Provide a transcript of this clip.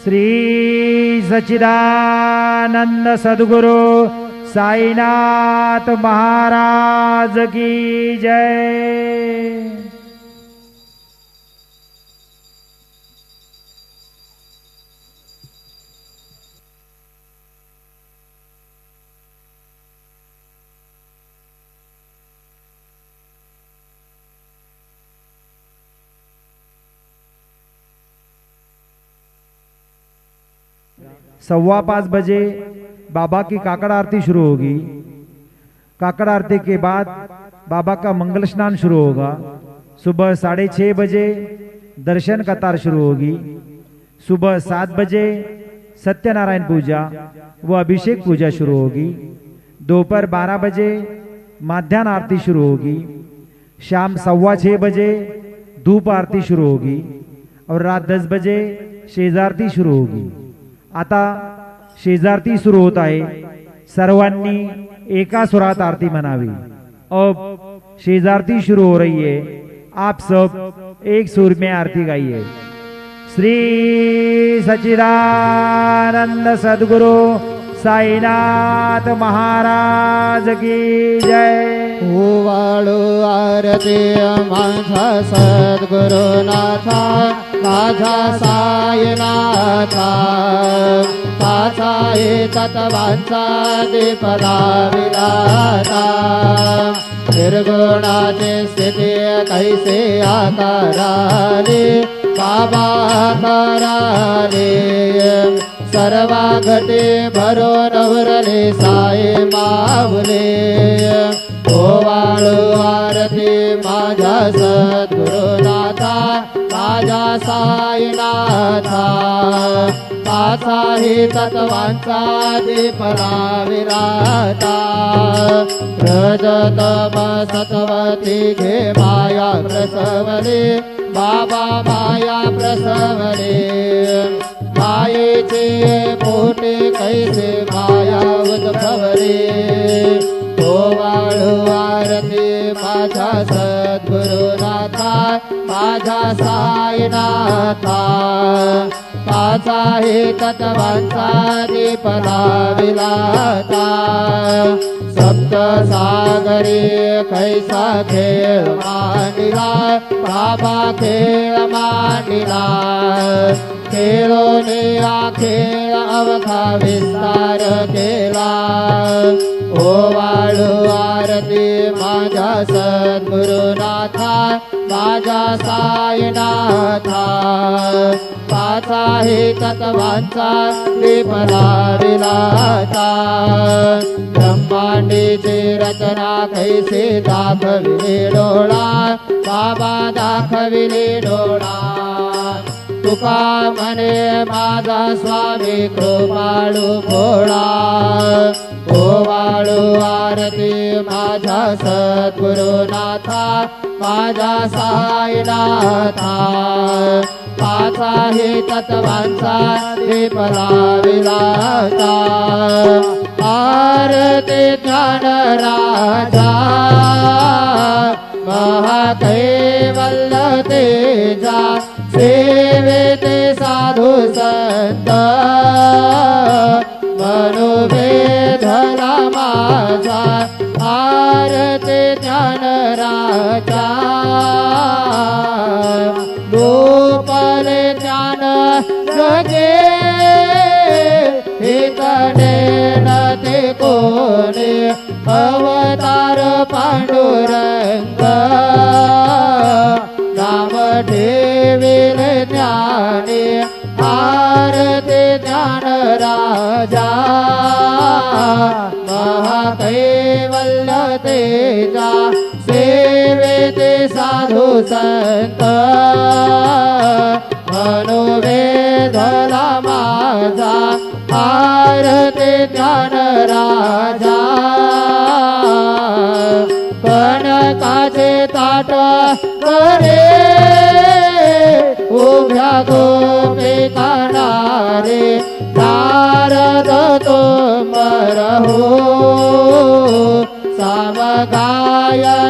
श्री सच्चिदानंद सद्गुरु साईनाथ महाराज की जय। सवा 5 बजे बाबा की काकड़ आरती शुरू होगी। काकड़ आरती के बाद बाबा का मंगल स्नान शुरू होगा। सुबह 6:30 बजे दर्शन कतार शुरू होगी। सुबह 7 बजे सत्यनारायण पूजा व अभिषेक पूजा शुरू होगी। दोपहर 12 बजे माध्याह्न आरती शुरू होगी। शाम 6:15 बजे धूप आरती शुरू होगी और रात 10 बजे शेजारती शुरू होगी। आता शेजारती सुरू होत आहे। सर्वांनी एका सुरात आरती म्हणावी। अब शेजारती शुरू हो रही है। आप सब एक सुर में आरती गाइए। श्री सच्चिदानंद सद्गुरु साईनाथ महाराज की जय। ओवाळू आरती माझा सद्गुरुनाथा माझा साईनाथा पाचा तत्वांचा दीपला विलाता निर्गुणाची स्थिती कैसे आकाराले बाबा कराले सर्वा घटे भरून उरले साई मावले। ओवाळू आरती माझा सद्गुरुनाथा माझा साईनाथा पाचा तत्वांचा दीपला विराता रजतम सत्वती घे माया प्रसवले बाबा माया प्रसवले मायेचे पोटे कैसे माया उद्भवले। ओवाळू आरती माझा सद्गुरुनाथा माझा साईनाथा पाचा तत्वांचा दीपला विलाता सप्त सागरी कैसा खेळ मांडिला बाबा खेळ मांडिला खेळोने खेळ अवघा विस्तार केला। ओवाळू आरती माझा सद्गुरुनाथा माझा साईनाथा पाचा तत्वांचा दीपला विलाता ब्रह्मांडीची रचना कैसे दाखविले डोळा बाबा दाखविले डोळा तुका म्हणे माझा स्वामी कृपाळू भोळा। ओवाळू आरती माझा सद्गुरुनाथा माझा साईनाथा पाचा तत्वांचा दीपला विलाता आरती ज्ञान राजा महाकैवल्य तेजा सेवेते साधू संत मनोवेधला माझा आरती ज्ञान राजा गोपाले ज्ञान जगे हितने न ते कोणे अवतार पांडुरंग नाम ठेविले ज्ञानी आरती ज्ञान राजा महाकैवल्य तेजा सेवेते साधू संत मनोवेधला माझा आरती ज्ञान राजा कनकाचे ताट करे उभ्या गोपिकाणारे नारद तोमर हो सामगायन